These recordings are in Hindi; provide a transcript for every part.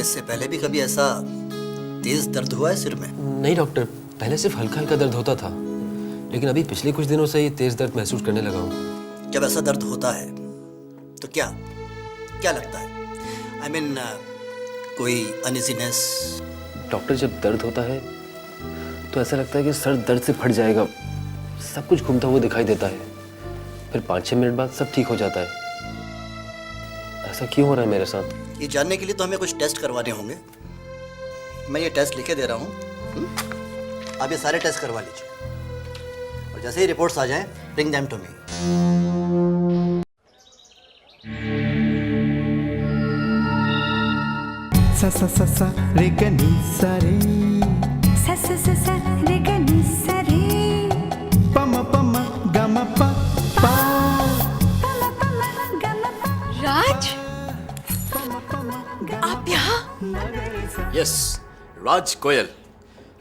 इससे पहले भी कभी ऐसा तेज दर्द हुआ है सिर में? नहीं डॉक्टर, पहले सिर्फ हल्का हल्का दर्द होता था, लेकिन अभी पिछले कुछ दिनों से ही तेज दर्द महसूस करने लगा हूँ। जब ऐसा दर्द होता है तो क्या क्या लगता है? I mean, कोई अनइजीनेस? डॉक्टर, जब दर्द होता है तो ऐसा लगता है कि सर दर्द से फट जाएगा, सब कुछ घूमता हुआ दिखाई देता है, फिर 5-6 मिनट बाद सब ठीक हो जाता है। ऐसा क्यों हो रहा है मेरे साथ? ये जानने के लिए तो हमें कुछ टेस्ट करवाने होंगे। मैं ये टेस्ट लिखे दे रहा हूँ, आप ये सारे टेस्ट करवा लीजिए और जैसे ही रिपोर्ट्स आ जाएं, ब्रिंग देम टू मी। सा सा सा सा रे ग नी सा रे, सा सा सा सा रे ग नी सा रे, प म प म ग म प पा, प म प म ग म प। राज, आप यहाँ? यस, राज गोयल,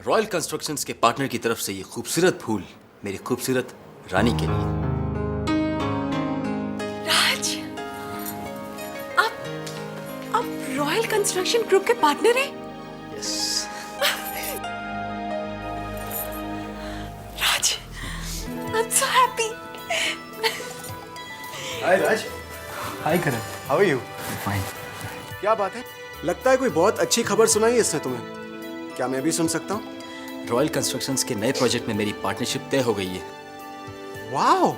रॉयल कंस्ट्रक्शंस के पार्टनर की तरफ से ये खूबसूरत फूल मेरी खूबसूरत रानी के लिए। राज, आप रॉयल कंस्ट्रक्शन ग्रुप के पार्टनर हैं? Yes. Raj, I'm so happy. Hi Raj. Hi Karan, how are you? Fine. क्या बात है, लगता है कोई बहुत अच्छी खबर सुनाई है इसने तुम्हें। क्या मैं भी सुन सकता हूँ? रॉयल कंस्ट्रक्शंस के नए प्रोजेक्ट में मेरी पार्टनरशिप तय हो गई है। Wow,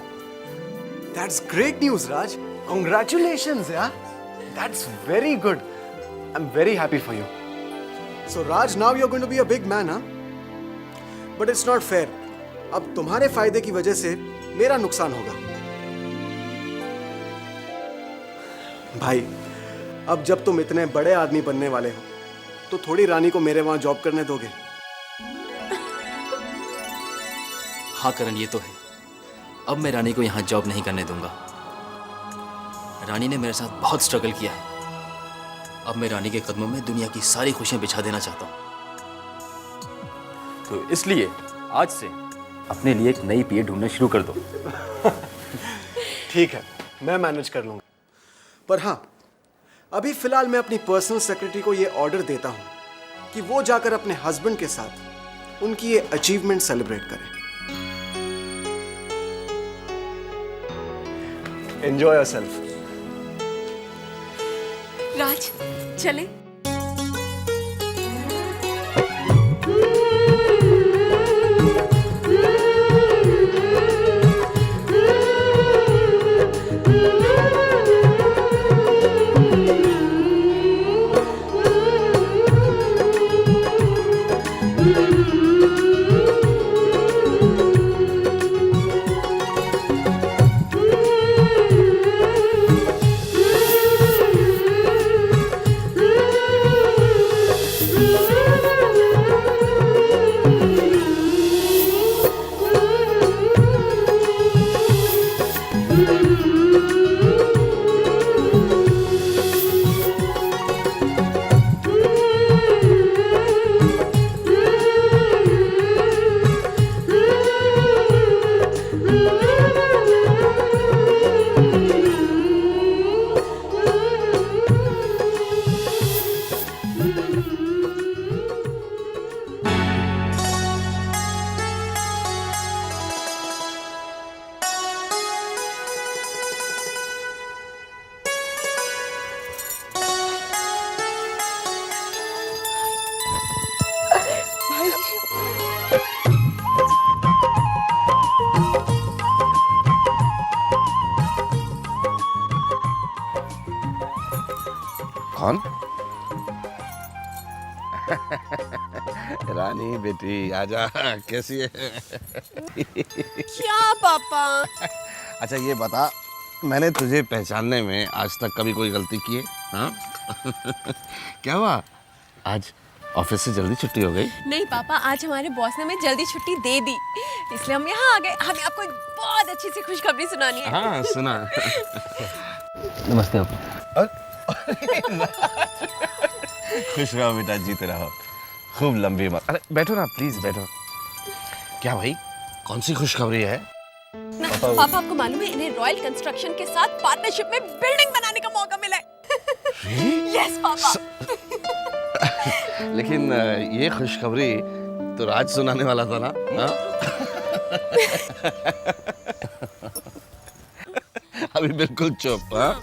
that's great news Raj. Congratulations यार, that's very good. I am very happy for you. So Raj, now you are going to be a big man, हाँ? But it's not fair. अब तुम्हारे फायदे की वजह से मेरा नुकसान होगा। भाई, अब जब तुम इतने बड़े आदमी बनने वाले हो तो थोड़ी रानी को मेरे वहां जॉब करने दोगे? हाँ करण, ये तो है। अब मैं रानी को यहाँ जॉब नहीं करने दूंगा। रानी ने मेरे साथ बहुत स्ट्रगल किया है। अब मैं रानी के कदमों में दुनिया की सारी खुशियां बिछा देना चाहता हूँ। तो इसलिए आज से अपने लिए एक नई पीए ढूंढना शुरू कर दो। ठीक है, मैं मैनेज कर लूंगा। पर हाँ, अभी फिलहाल मैं अपनी पर्सनल सेक्रेटरी को ये ऑर्डर देता हूं कि वो जाकर अपने हस्बैंड के साथ उनकी ये अचीवमेंट सेलिब्रेट करें। Enjoy yourself. राज, चले? कौन? रानी बेटी आजा, कैसी है? क्या पापा? अच्छा ये बता, मैंने तुझे पहचानने में आज तक कभी कोई गलती की है? हाँ? क्या हुआ, आज ऑफिस से जल्दी छुट्टी हो गई? नहीं पापा, आज हमारे बॉस ने हमें जल्दी छुट्टी दे दी, इसलिए हम यहाँ आ गए। हमें आपको एक बहुत अच्छी सी खुशखबरी सुनानी है। हाँ सुना। नमस्ते आपको। खुश रहो बेटा, जीते रहो, खूब लंबी उम्र। अरे बैठो ना प्लीज, बैठो। क्या भाई, कौन सी खुशखबरी है? पापा आपको मालूम है, इन्हें रॉयल कंस्ट्रक्शन के साथ पार्टनरशिप में बिल्डिंग बनाने का मौका मिला है। Yes papa. लेकिन ये खुशखबरी तो राज सुनाने वाला था ना? हाँ? अभी बिल्कुल चुप। हाँ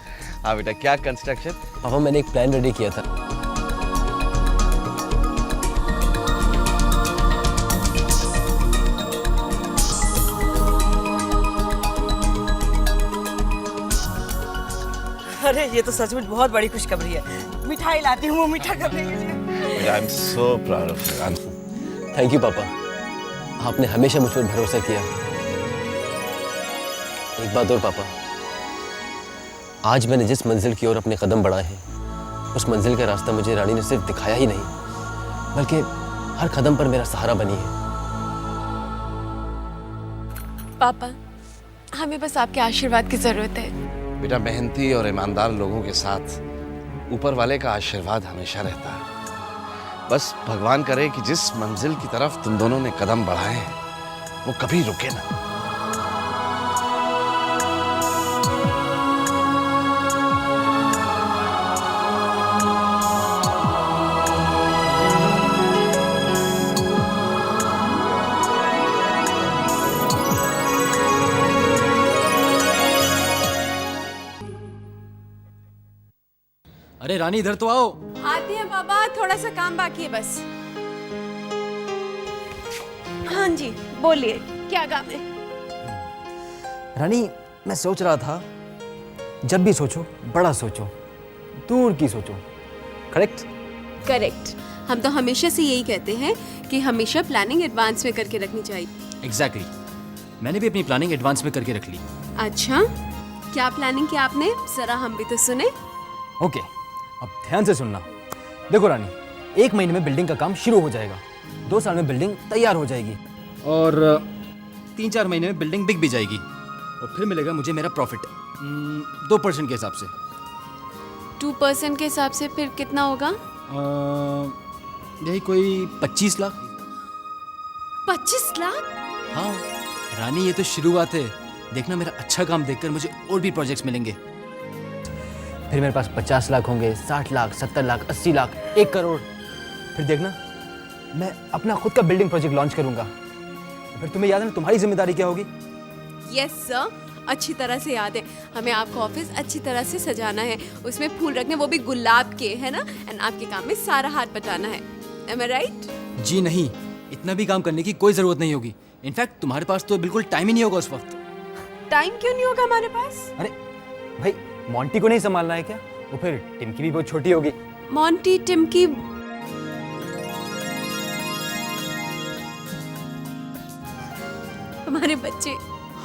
हाँ बेटा, क्या कंस्ट्रक्शन? पापा मैंने एक प्लान रेडी किया था। अरे ये तो सचमुच बहुत बड़ी खुशखबरी है। मिठाई लाती हूँ, वो मीठा करने के लिए। I am so proud of you. Thank you पापा, आपने हमेशा मुझ पर भरोसा किया। एक बात और पापा, आज मैंने जिस मंजिल की ओर अपने कदम बढ़ाए हैं, उस मंजिल का रास्ता मुझे रानी ने सिर्फ दिखाया ही नहीं, बल्कि हर कदम पर मेरा सहारा बनी है। पापा, हमें बस आपके आशीर्वाद की जरूरत है। बेटा, मेहनती और ईमानदार लोगों के साथ ऊपर वाले का आशीर्वाद हमेशा रहता है। बस भगवान करे कि जिस मंजिल की तरफ तुम दोनों ने कदम बढ़ाए हैं वो कभी रुके ना। अरे रानी, इधर तो आओ। आते हैं पापा, थोड़ा सा काम बाकी है बस। हाँ जी, बोलिए, क्या काम है? रानी, मैं सोच रहा था, जब भी सोचो बड़ा सोचो, दूर की सोचो। करेक्ट? करेक्ट। हम तो हमेशा से यही कहते हैं कि हमेशा प्लानिंग एडवांस में करके रखनी चाहिए। एग्जैक्टली, मैंने भी अपनी प्लानिंग एडवांस में करके रख ली। अच्छा, क्या प्लानिंग किया आपने? जरा हम भी तो सुने। ओके, अब ध्यान से सुनना। देखो रानी, 1 महीने में बिल्डिंग का काम शुरू हो जाएगा, 2 साल में बिल्डिंग तैयार हो जाएगी, और 3-4 महीने में बिल्डिंग बिक भी जाएगी, और फिर मिलेगा मुझे मेरा प्रॉफिट 2% के हिसाब से। 2% के हिसाब से फिर कितना होगा? यही कोई 25 लाख। 25 लाख? हाँ रानी, ये तो शुरुआत है। देखना, मेरा अच्छा काम देखकर मुझे और भी प्रोजेक्ट्स मिलेंगे। फिर मेरे पास 50 लाख होंगे, 60 लाख, 70 लाख, 80 लाख, 1 करोड़। फिर देखना, मैं अपना खुद का बिल्डिंग प्रोजेक्ट लॉन्च करूंगा। फिर तुम्हें याद है ना तुम्हारी जिम्मेदारी क्या होगी? यस सर, अच्छी तरह से याद है। हमें आपका ऑफिस अच्छी तरह से सजाना है, उसमें फूल रखने, वो भी गुलाब के, है ना? एंड आपके काम में सारा हाथ बटाना है। एम आई राइट? जी नहीं, इतना भी काम करने की कोई ज़रूरत नहीं होगी। इनफैक्ट तुम्हारे पास तो बिल्कुल टाइम ही नहीं होगा उस वक्त। टाइम क्यों नहीं होगा हमारे पास? अरे भाई, मॉन्टी को नहीं संभालना है क्या? वो फिर टिमकी भी बहुत छोटी होगी। मॉन्टी, टिमकी, हमारे बच्चे।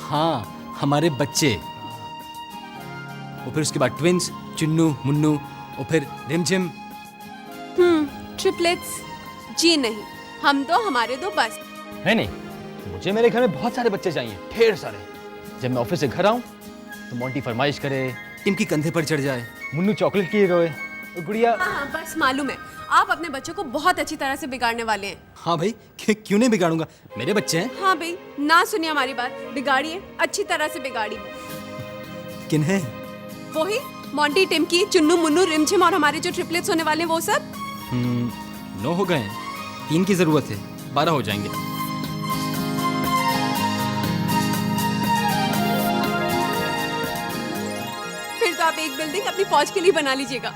हाँ, हमारे बच्चे। और फिर उसके बाद ट्विंस, चुन्नू, मुन्नू, और फिर रिमझिम। ट्रिपलेट्स? जी नहीं, हम दो, हमारे दो बस। नहीं, मुझे मेरे घर में बहुत सारे बच्चे चाहिए, ढेर सारे। जब मैं ऑफिस से घर आऊं तो मॉन्टी फरमाइश करे, टिमकी कंधे पर चढ़ जाए, मुन्नू चॉकलेट की रोए, और गुड़िया। हाँ, बस मालूम है, आप अपने बच्चों को बहुत अच्छी तरह से बिगाड़ने वाले हैं। हाँ भाई, क्यों नहीं बिगाड़ूंगा, मेरे बच्चे हैं। हाँ भाई, ना सुनिए हमारी बात, बिगाड़िए, अच्छी तरह से बिगाड़िए। किन्हें? वही मॉन्टी, टिमकी, चुन्नू, मुन्नू, रिमझिम और हमारे जो ट्रिपलेट्स होने वाले हैं वो सब। 9 हो गए, 3 की जरूरत है, 12 हो जाएंगे। फिर तो आप एक बिल्डिंग अपनी फौज के लिए बना लीजिएगा।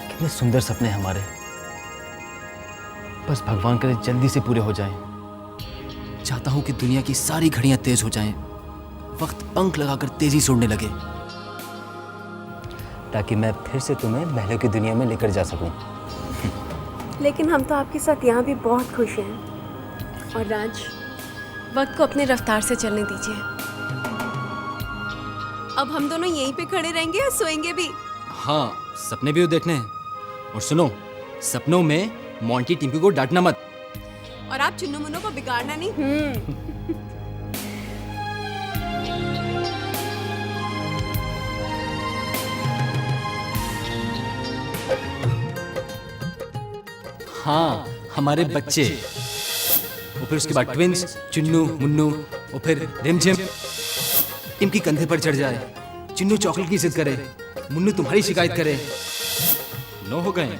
कितने सुंदर सपने हमारे, बस भगवान करे जल्दी से पूरे हो जाएं। चाहता हूं कि दुनिया की सारी घड़ियां तेज हो जाएं, वक्त पंख लगाकर तेजी से उड़ने लगे, ताकि मैं फिर से तुम्हें महलों की दुनिया में लेकर जा सकूं। लेकिन हम तो आपके साथ यहाँ भी बहुत खुश हैं। और राज, वक्त को अपनी रफ्तार से चलने दीजिए। अब हम दोनों यहीं पे खड़े रहेंगे या सोएंगे भी? हाँ, सपने भी देखने हैं। और सुनो, सपनों में मॉन्टी, टिम्पी को डांटना मत। और आप चुन्नू मुन्नू को बिगाड़ना नहीं। हाँ, हमारे बच्चे। और फिर उसके बाद ट्विंस, चुन्नू, मुन्नू, और फिर रिमझिम, टिमकी कंधे पर चढ़ जाए, चिन्नू चॉकलेट की जिद करे, मुन्नू तुम्हारी शिकायत करे। 9 हो गए,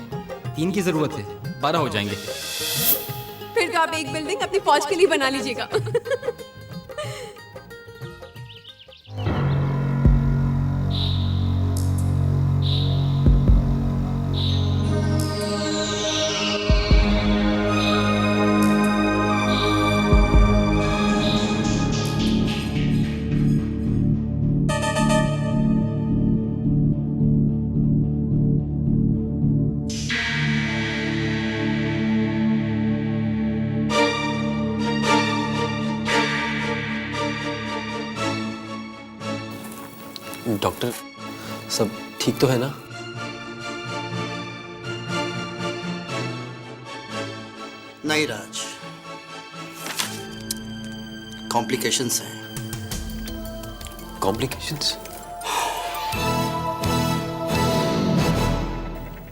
3 की जरूरत है, 12 हो जाएंगे। फिर तो आप एक बिल्डिंग अपनी फौज के लिए बना लीजिएगा। डॉक्टर, सब ठीक तो है ना? नहीं राज, कॉम्प्लिकेशंस हैं। कॉम्प्लिकेशंस?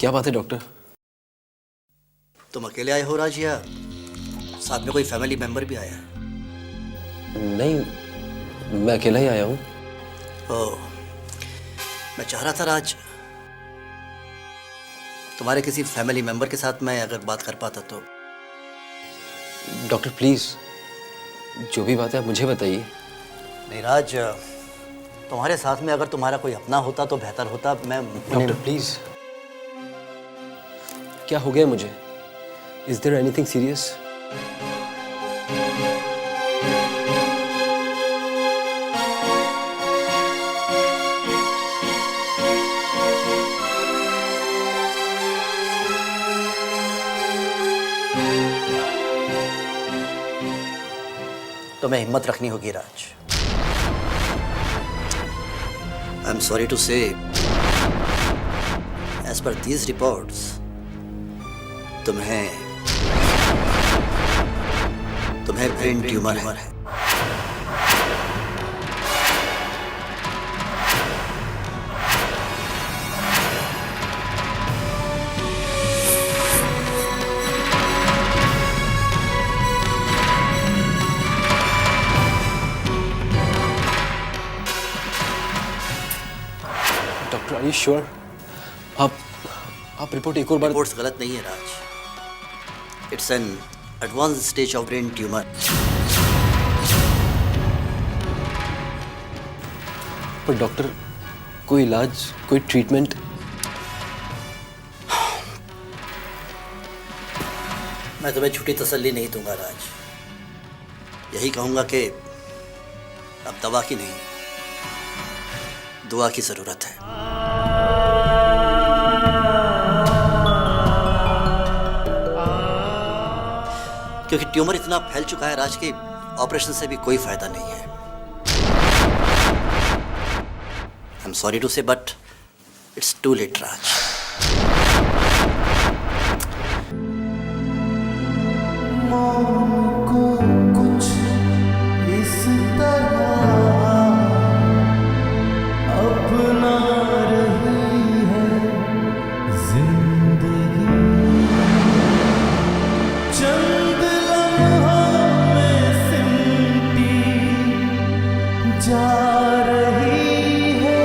क्या बात है डॉक्टर? तुम अकेले आए हो राज, या साथ में कोई फैमिली मेंबर भी आया है? नहीं, मैं अकेला ही आया हूँ। ओह, मैं चाह रहा था राज, तुम्हारे किसी फैमिली मेंबर के साथ मैं अगर बात कर पाता तो। डॉक्टर प्लीज, जो भी बात है आप मुझे बताइए। नहीं राज, तुम्हारे साथ में अगर तुम्हारा कोई अपना होता तो बेहतर होता। मैं डॉक्टर प्लीज, क्या हो गया मुझे? Is there anything serious? तुम्हें हिम्मत रखनी होगी Raj. I am sorry to say, as per these reports तुम्हें ब्रेन ट्यूमर है। Doctor are you sure? आप रिपोर्ट एक और बार। रिपोर्ट्स गलत नहीं है Raj, it's an advance stage of brain tumour. पर डॉक्टर, कोई इलाज, कोई ट्रीटमेंट? मैं तुम्हें छुट्टी तसल्ली नहीं दूंगा राज, यही कहूंगा कि अब दवा की नहीं, दुआ की जरूरत है। क्योंकि ट्यूमर इतना फैल चुका है राज कि ऑपरेशन से भी कोई फायदा नहीं है। आई एम सॉरी टू से, बट इट्स टू लेट राज। कुछ इस तरह अपना रही है जिंदगी, चंद लम्हों में सिमटी जा रही है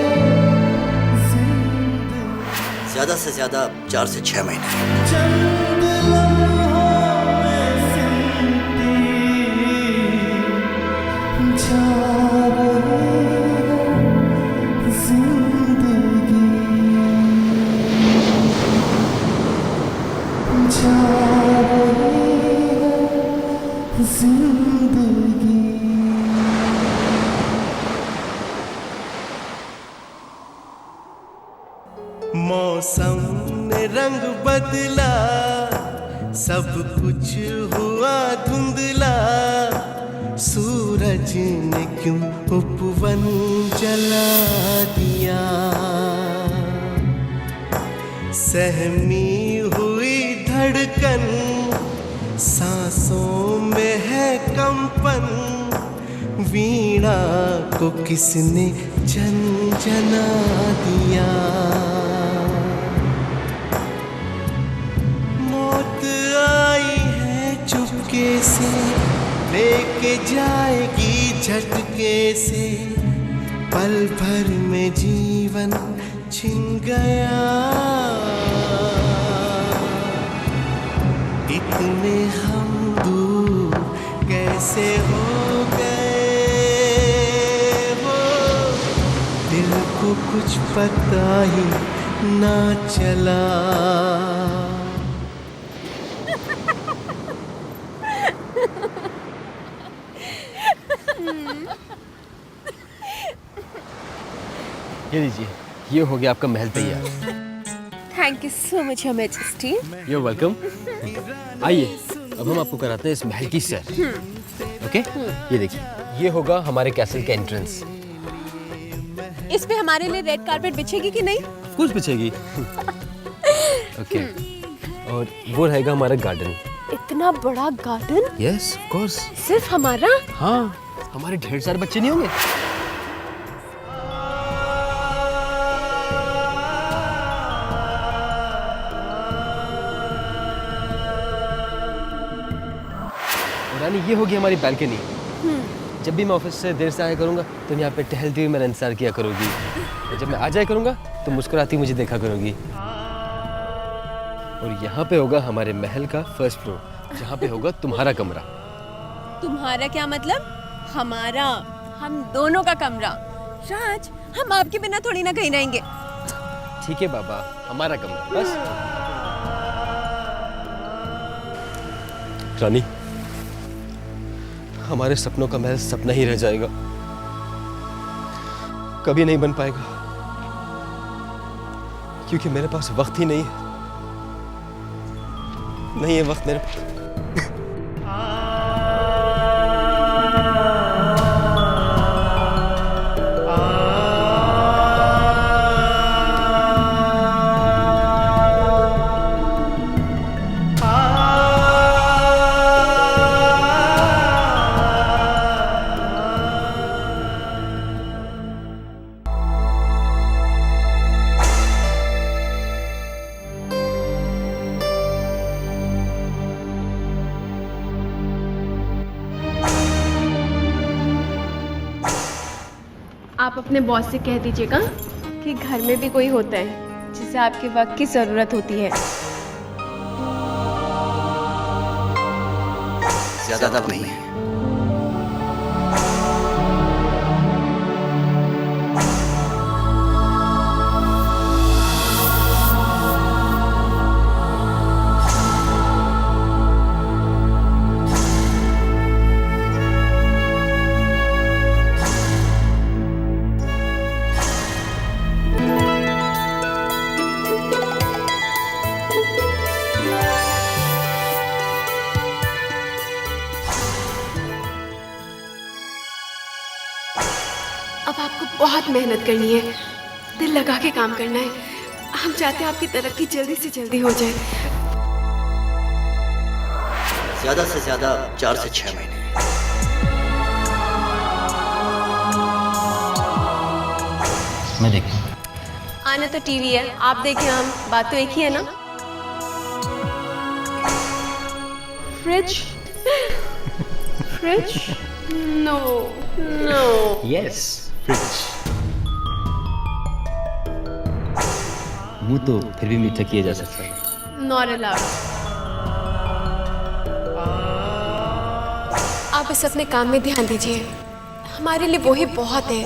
जिंदगी। ज्यादा से ज्यादा 4 से 6 महीने। चंद लम्हों में सिमटी जा रही है जिंदगी, जा रही है जिंदगी। मौसम ने रंग बदला, सब कुछ हुआ धुंधला, सूरज ने क्यों उपवन जला दिया। सहमी हुई धड़कन, सांसों में है कंपन, वीणा को किसने झंझना दिया। मौत आई है चुपके से, लेके जाएगी झटके से, पल भर में जीवन छिन गया, इतने हम दूर कैसे हो गए वो, दिल को कुछ पता ही ना चला। ये लीजिए, ये हो गया आपका महल तैयार। Thank you so much your majesty. You're welcome. आइए, अब हम आपको कराते हैं इस महल की सैर। ओके? ये देखिए, ये होगा हमारे कैसल का एंट्रेंस। इस पे हमारे लिए रेड कारपेट बिछेगी कि नहीं? कुछ बिछेगी। ओके। और वो रहेगा हमारा गार्डन। इतना बड़ा गार्डन? Yes, of course. सिर्फ हमारा? हाँ, हमारे ढेर सारे बच्चे नहीं होंगे? रानी, ये होगी हमारी बैल्कनी। जब भी मैं ऑफिस से देर से आया करूंगा तुम यहाँ पे टहलती हुई मेरा इंतजार किया करोगी, और जब मैं आ जाया करूंगा तो मुस्कुराती मुझे देखा करोगी। और यहाँ पे होगा हमारे महल का फर्स्ट फ्लोर, जहाँ पे होगा तुम्हारा कमरा। तुम्हारा क्या मतलब? हमारा, हम दोनों का कमरा। राज, हम आपके बिना थोड़ी ना कहीं रहेंगे। ठीक है बाबा, हमारा कमरा बस। रानी, हमारे सपनों का महल सपना ही रह जाएगा, कभी नहीं बन पाएगा, क्योंकि मेरे पास वक्त ही नहीं है। नहीं है वक्त मेरे पास। आप अपने बॉस से कह दीजिएगा कि घर में भी कोई होता है जिसे आपके वक्त की ज़रूरत होती है। ज़्यादा दब नहीं है। अब आपको बहुत मेहनत करनी है, दिल लगा के काम करना है। हम चाहते हैं आपकी तरक्की जल्दी से जल्दी हो जाए। ज़्यादा से ज़्यादा 4 से 6 महीने। मैं देखूँ। आना तो टीवी है, आप देखें, हम बात तो एक ही है ना। Fridge? Fridge? No no. Yes, fridge. मुंह तो फिर भी मीठा किया जा सकता है। Not allowed. आप बस अपने काम में ध्यान दीजिए, हमारे लिए वो ही बहुत है।